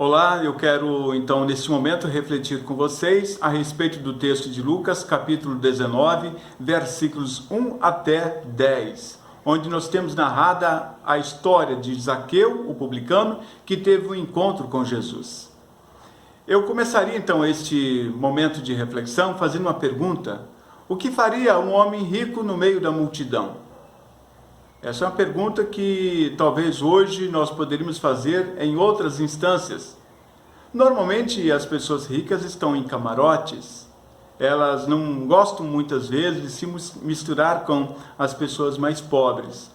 Olá, eu quero então neste momento refletir com vocês a respeito do texto de Lucas, capítulo 19, versículos 1 até 10, onde nós temos narrada a história de Zaqueu, o publicano, que teve um encontro com Jesus. Eu começaria então este momento de reflexão fazendo uma pergunta: o que faria um homem rico no meio da multidão? Essa é uma pergunta que talvez hoje nós poderíamos fazer em outras instâncias. Normalmente as pessoas ricas estão em camarotes, elas não gostam muitas vezes de se misturar com as pessoas mais pobres.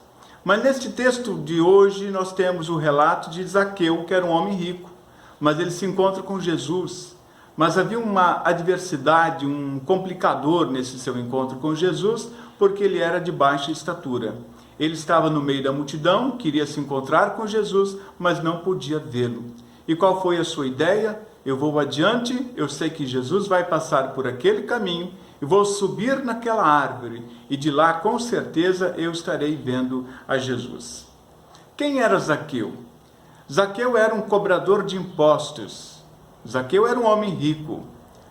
Mas neste texto de hoje nós temos o relato de Zaqueu, que era um homem rico, mas ele se encontra com Jesus. Mas havia uma adversidade, um complicador nesse seu encontro com Jesus, porque ele era de baixa estatura. Ele estava no meio da multidão, queria se encontrar com Jesus, mas não podia vê-lo. E qual foi a sua ideia? Eu vou adiante, eu sei que Jesus vai passar por aquele caminho, e vou subir naquela árvore, e de lá com certeza eu estarei vendo a Jesus. Quem era Zaqueu? Zaqueu era um cobrador de impostos. Zaqueu era um homem rico.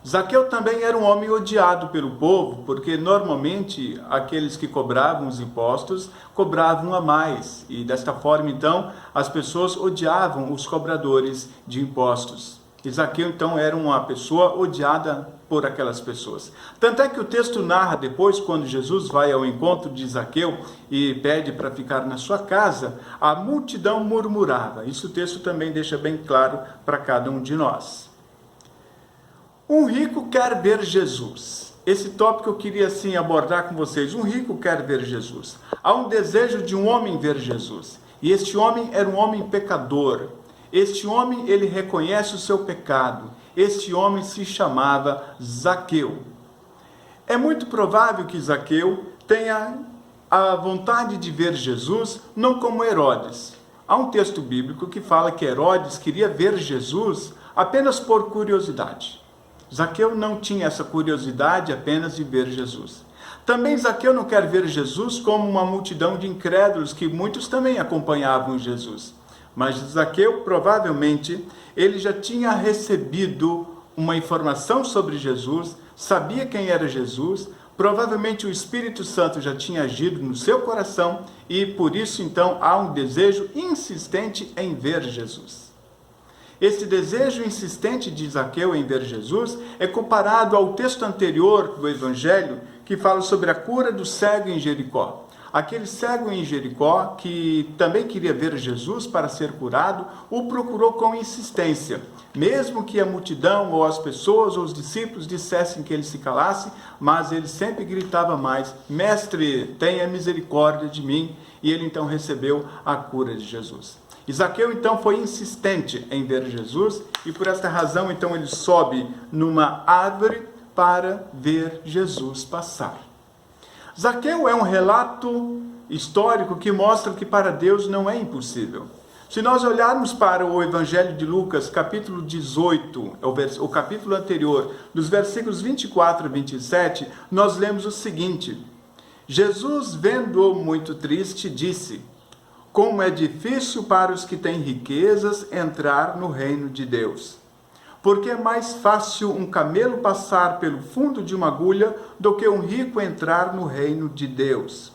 Zaqueu também era um homem odiado pelo povo, porque normalmente aqueles que cobravam os impostos cobravam a mais. E desta forma, então, as pessoas odiavam os cobradores de impostos. E Zaqueu, então, era uma pessoa odiada por aquelas pessoas. Tanto é que o texto narra depois, quando Jesus vai ao encontro de Zaqueu e pede para ficar na sua casa, a multidão murmurava. Isso o texto também deixa bem claro para cada um de nós. Um rico quer ver Jesus. Esse tópico eu queria assim abordar com vocês. Um rico quer ver Jesus. Há um desejo de um homem ver Jesus. E este homem era um homem pecador. Este homem, ele reconhece o seu pecado. Este homem se chamava Zaqueu. É muito provável que Zaqueu tenha a vontade de ver Jesus, não como Herodes. Há um texto bíblico que fala que Herodes queria ver Jesus apenas por curiosidade. Zaqueu não tinha essa curiosidade apenas de ver Jesus. Também Zaqueu não quer ver Jesus como uma multidão de incrédulos que muitos também acompanhavam Jesus. Mas Zaqueu, provavelmente, ele já tinha recebido uma informação sobre Jesus, sabia quem era Jesus, provavelmente o Espírito Santo já tinha agido no seu coração e por isso então há um desejo insistente em ver Jesus. Este desejo insistente de Zaqueu em ver Jesus é comparado ao texto anterior do Evangelho que fala sobre a cura do cego em Jericó. Aquele cego em Jericó, que também queria ver Jesus para ser curado, o procurou com insistência. Mesmo que a multidão, ou as pessoas, ou os discípulos dissessem que ele se calasse, mas ele sempre gritava mais: Mestre, tenha misericórdia de mim. E ele então recebeu a cura de Jesus. E Zaqueu então foi insistente em ver Jesus, e por esta razão então ele sobe numa árvore para ver Jesus passar. Zaqueu é um relato histórico que mostra que para Deus não é impossível. Se nós olharmos para o Evangelho de Lucas, capítulo 18, o capítulo anterior, dos versículos 24 a 27, nós lemos o seguinte: Jesus, vendo-o muito triste, disse: como é difícil para os que têm riquezas entrar no reino de Deus. Porque é mais fácil um camelo passar pelo fundo de uma agulha do que um rico entrar no reino de Deus.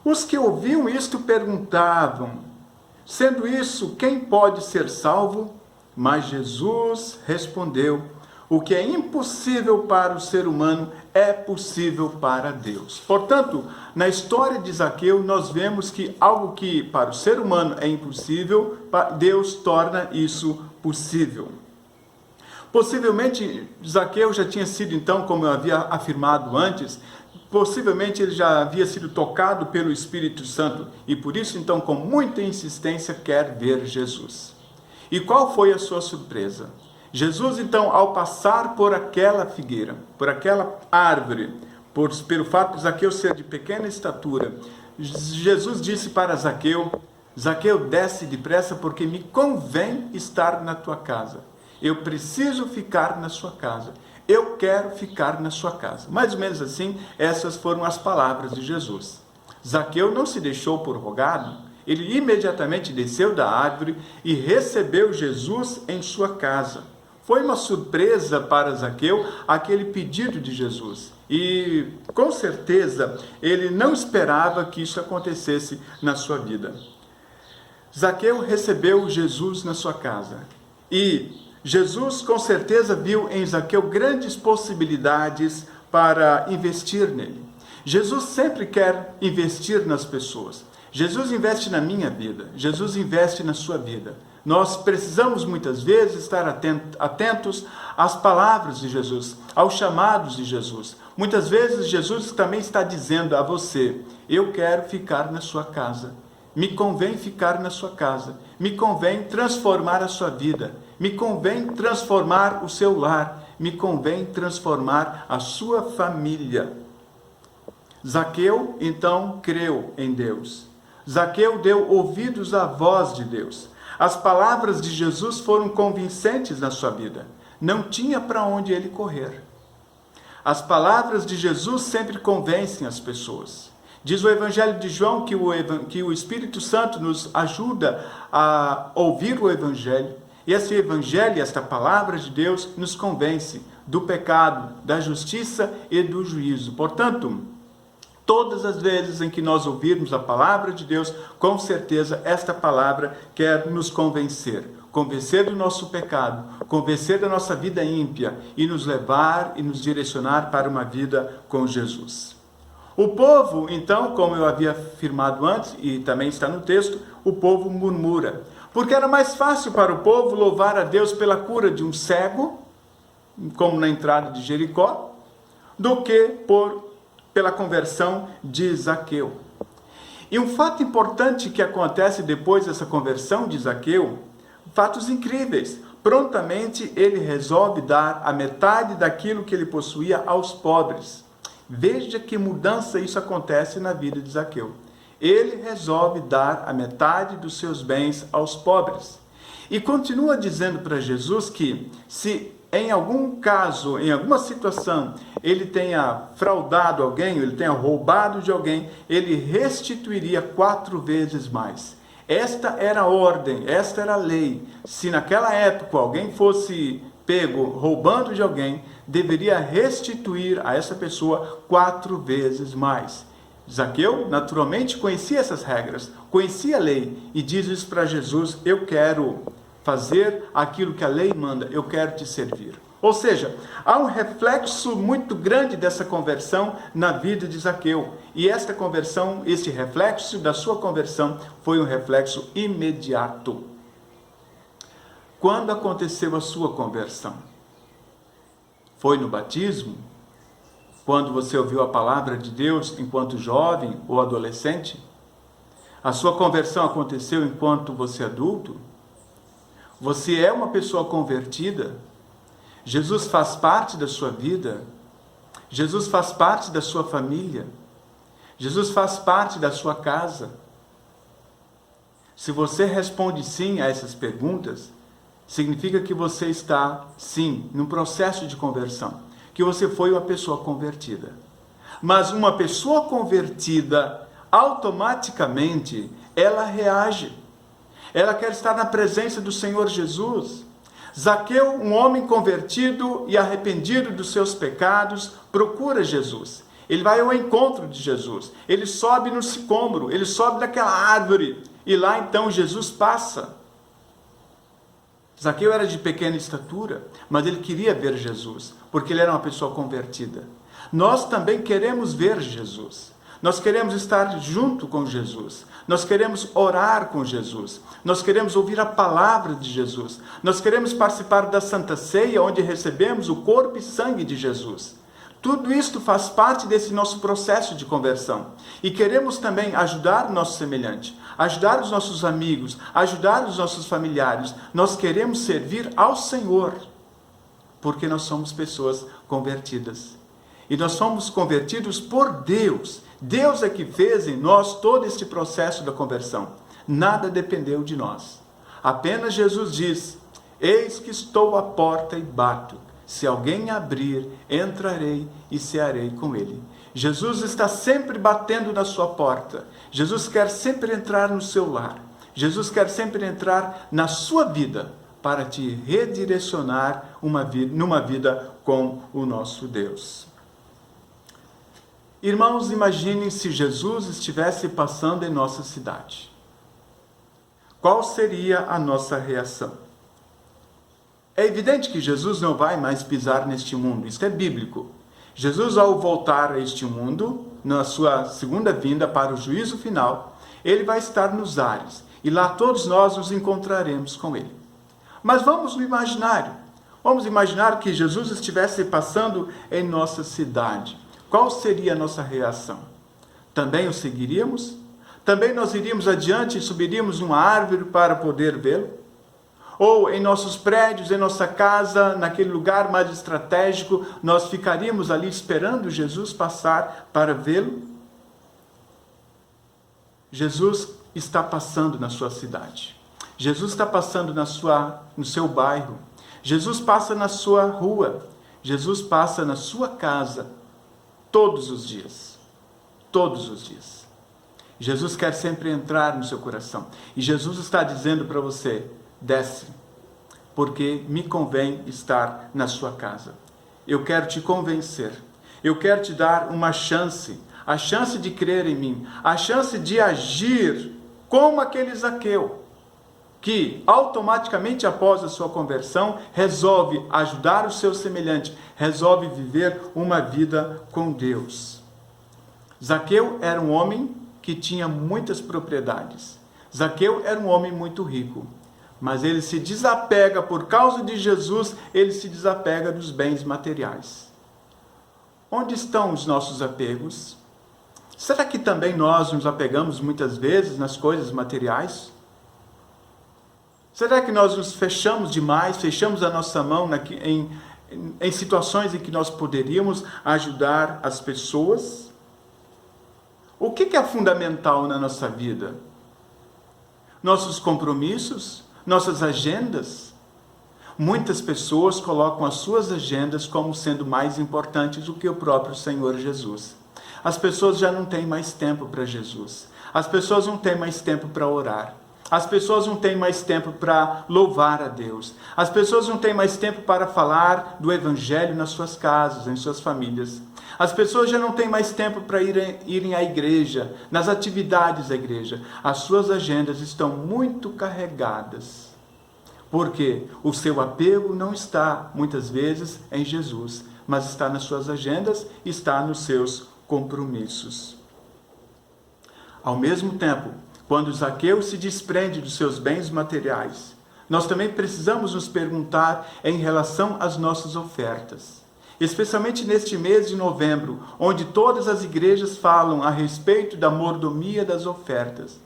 Os que ouviam isto perguntavam: sendo isso, quem pode ser salvo? Mas Jesus respondeu: o que é impossível para o ser humano é possível para Deus. Portanto, na história de Zaqueu, nós vemos que algo que para o ser humano é impossível, Deus torna isso possível. Possivelmente, Zaqueu já tinha sido, então, como eu havia afirmado antes, possivelmente ele já havia sido tocado pelo Espírito Santo e por isso, então, com muita insistência, quer ver Jesus. E qual foi a sua surpresa? Jesus, então, ao passar por aquela figueira, por aquela árvore, pelo fato de Zaqueu ser de pequena estatura, Jesus disse para Zaqueu: Zaqueu, desce depressa, porque me convém estar na tua casa. Eu preciso ficar na sua casa. Eu quero ficar na sua casa. Mais ou menos assim, essas foram as palavras de Jesus. Zaqueu não se deixou por rogado. Ele imediatamente desceu da árvore e recebeu Jesus em sua casa. Foi uma surpresa para Zaqueu aquele pedido de Jesus. E, com certeza, ele não esperava que isso acontecesse na sua vida. Zaqueu recebeu Jesus na sua casa. E Jesus, com certeza, viu em Zaqueu grandes possibilidades para investir nele. Jesus sempre quer investir nas pessoas. Jesus investe na minha vida. Jesus investe na sua vida. Nós precisamos muitas vezes estar atentos às palavras de Jesus, aos chamados de Jesus. Muitas vezes Jesus também está dizendo a você: eu quero ficar na sua casa. Me convém ficar na sua casa. Me convém transformar a sua vida. Me convém transformar o seu lar. Me convém transformar a sua família. Zaqueu, então, creu em Deus. Zaqueu deu ouvidos à voz de Deus. As palavras de Jesus foram convincentes na sua vida. Não tinha para onde ele correr. As palavras de Jesus sempre convencem as pessoas. Diz o Evangelho de João que o Espírito Santo nos ajuda a ouvir o Evangelho. E esse Evangelho, esta palavra de Deus, nos convence do pecado, da justiça e do juízo. Portanto, todas as vezes em que nós ouvirmos a palavra de Deus, com certeza esta palavra quer nos convencer. Convencer do nosso pecado, convencer da nossa vida ímpia e nos levar e nos direcionar para uma vida com Jesus. O povo, então, como eu havia afirmado antes, e também está no texto, o povo murmura. Porque era mais fácil para o povo louvar a Deus pela cura de um cego, como na entrada de Jericó, do que pela conversão de Zaqueu. E um fato importante que acontece depois dessa conversão de Zaqueu, fatos incríveis. Prontamente ele resolve dar a metade daquilo que ele possuía aos pobres. Veja que mudança isso acontece na vida de Zaqueu. Ele resolve dar a metade dos seus bens aos pobres. E continua dizendo para Jesus que se em algum caso, em alguma situação, ele tenha fraudado alguém, ele tenha roubado de alguém, ele restituiria 4 vezes mais. Esta era a ordem, esta era a lei. Se naquela época alguém fosse pego roubando de alguém, deveria restituir a essa pessoa 4 vezes mais. Zaqueu naturalmente conhecia essas regras, conhecia a lei e diz isso para Jesus: eu quero fazer aquilo que a lei manda, eu quero te servir. Ou seja, há um reflexo muito grande dessa conversão na vida de Zaqueu. E esta conversão, este reflexo da sua conversão foi um reflexo imediato. Quando aconteceu a sua conversão? Foi no batismo? Quando você ouviu a palavra de Deus enquanto jovem ou adolescente? A sua conversão aconteceu enquanto você é adulto? Você é uma pessoa convertida? Jesus faz parte da sua vida? Jesus faz parte da sua família? Jesus faz parte da sua casa? Se você responde sim a essas perguntas, significa que você está, sim, num processo de conversão, que você foi uma pessoa convertida. Mas uma pessoa convertida, automaticamente, ela reage. Ela quer estar na presença do Senhor Jesus. Zaqueu, um homem convertido e arrependido dos seus pecados, procura Jesus. Ele vai ao encontro de Jesus. Ele sobe no sicômoro, ele sobe daquela árvore. E lá então Jesus passa. Zaqueu era de pequena estatura, mas ele queria ver Jesus, porque ele era uma pessoa convertida. Nós também queremos ver Jesus. Nós queremos estar junto com Jesus. Nós queremos orar com Jesus. Nós queremos ouvir a palavra de Jesus. Nós queremos participar da Santa Ceia, onde recebemos o corpo e sangue de Jesus. Tudo isto faz parte desse nosso processo de conversão. E queremos também ajudar o nosso semelhante, ajudar os nossos amigos, ajudar os nossos familiares. Nós queremos servir ao Senhor, porque nós somos pessoas convertidas. E nós somos convertidos por Deus. Deus é que fez em nós todo este processo da conversão. Nada dependeu de nós. Apenas Jesus diz: eis que estou à porta e bato. Se alguém abrir, entrarei e cearei com ele. Jesus está sempre batendo na sua porta. Jesus quer sempre entrar no seu lar. Jesus quer sempre entrar na sua vida para te redirecionar numa vida com o nosso Deus. Irmãos, imaginem se Jesus estivesse passando em nossa cidade. Qual seria a nossa reação? É evidente que Jesus não vai mais pisar neste mundo, isso é bíblico. Jesus, ao voltar a este mundo, na sua segunda vinda para o juízo final, ele vai estar nos ares, e lá todos nós nos encontraremos com ele. Mas vamos no imaginário. Vamos imaginar que Jesus estivesse passando em nossa cidade. Qual seria a nossa reação? Também o seguiríamos? Também nós iríamos adiante e subiríamos uma árvore para poder vê-lo? Ou em nossos prédios, em nossa casa, naquele lugar mais estratégico, nós ficaríamos ali esperando Jesus passar para vê-lo? Jesus está passando na sua cidade. Jesus está passando no seu bairro. Jesus passa na sua rua. Jesus passa na sua casa. Todos os dias. Todos os dias. Jesus quer sempre entrar no seu coração. E Jesus está dizendo para você, desce, porque me convém estar na sua casa. Eu quero te convencer. Eu quero te dar uma chance. A chance de crer em mim. A chance de agir como aquele Zaqueu, que automaticamente após a sua conversão, resolve ajudar o seu semelhante, resolve viver uma vida com Deus. Zaqueu era um homem que tinha muitas propriedades. Zaqueu era um homem muito rico, mas ele se desapega, por causa de Jesus, ele se desapega dos bens materiais. Onde estão os nossos apegos? Será que também nós nos apegamos muitas vezes nas coisas materiais? Será que nós nos fechamos demais, fechamos a nossa mão em situações em que nós poderíamos ajudar as pessoas? O que é fundamental na nossa vida? Nossos compromissos? Nossas agendas? Muitas pessoas colocam as suas agendas como sendo mais importantes do que o próprio Senhor Jesus. As pessoas já não têm mais tempo para Jesus. As pessoas não têm mais tempo para orar. As pessoas não têm mais tempo para louvar a Deus. As pessoas não têm mais tempo para falar do Evangelho nas suas casas, em suas famílias. As pessoas já não têm mais tempo para irem à igreja, nas atividades da igreja. As suas agendas estão muito carregadas. Porque o seu apego não está, muitas vezes, em Jesus, mas está nas suas agendas, está nos seus compromissos. Ao mesmo tempo, quando Zaqueu se desprende dos seus bens materiais, nós também precisamos nos perguntar em relação às nossas ofertas. Especialmente neste mês de novembro, onde todas as igrejas falam a respeito da mordomia das ofertas.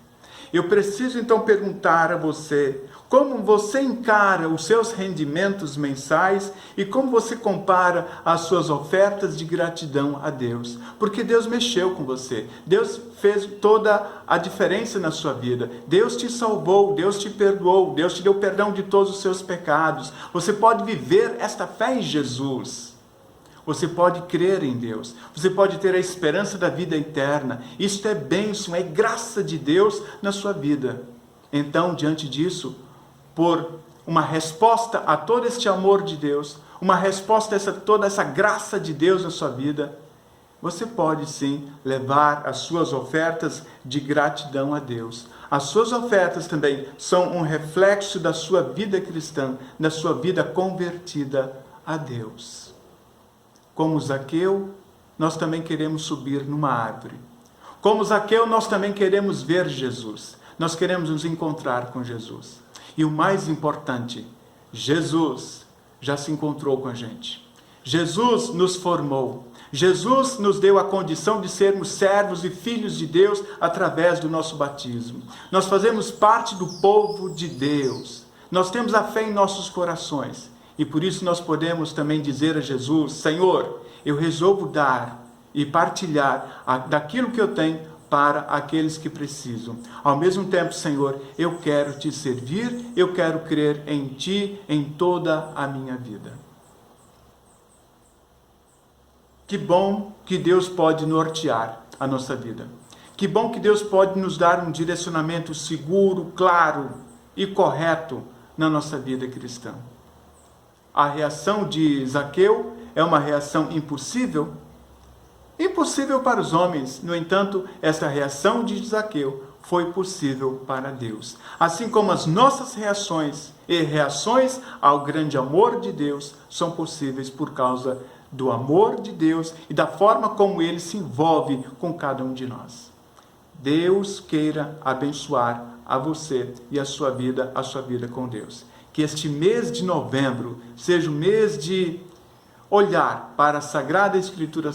Eu preciso então perguntar a você, como você encara os seus rendimentos mensais e como você compara as suas ofertas de gratidão a Deus? Porque Deus mexeu com você, Deus fez toda a diferença na sua vida, Deus te salvou, Deus te perdoou, Deus te deu perdão de todos os seus pecados. Você pode viver esta fé em Jesus. Você pode crer em Deus, você pode ter a esperança da vida eterna. Isto é bênção, é graça de Deus na sua vida. Então, diante disso, por uma resposta a todo este amor de Deus, uma resposta a toda essa graça de Deus na sua vida, você pode sim levar as suas ofertas de gratidão a Deus. As suas ofertas também são um reflexo da sua vida cristã, da sua vida convertida a Deus. Como Zaqueu, nós também queremos subir numa árvore. Como Zaqueu, nós também queremos ver Jesus. Nós queremos nos encontrar com Jesus. E o mais importante, Jesus já se encontrou com a gente. Jesus nos formou. Jesus nos deu a condição de sermos servos e filhos de Deus através do nosso batismo. Nós fazemos parte do povo de Deus. Nós temos a fé em nossos corações. E por isso nós podemos também dizer a Jesus, Senhor, eu resolvo dar e partilhar daquilo que eu tenho para aqueles que precisam. Ao mesmo tempo, Senhor, eu quero te servir, eu quero crer em Ti em toda a minha vida. Que bom que Deus pode nortear a nossa vida. Que bom que Deus pode nos dar um direcionamento seguro, claro e correto na nossa vida cristã. A reação de Zaqueu é uma reação impossível? Impossível para os homens. No entanto, essa reação de Zaqueu foi possível para Deus. Assim como as nossas reações e reações ao grande amor de Deus são possíveis por causa do amor de Deus e da forma como Ele se envolve com cada um de nós. Deus queira abençoar a você e a sua vida com Deus. Que este mês de novembro seja o mês de olhar para a Sagrada Escritura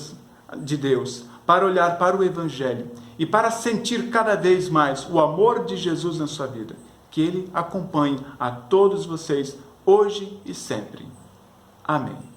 de Deus, para olhar para o Evangelho e para sentir cada vez mais o amor de Jesus na sua vida. Que Ele acompanhe a todos vocês hoje e sempre. Amém.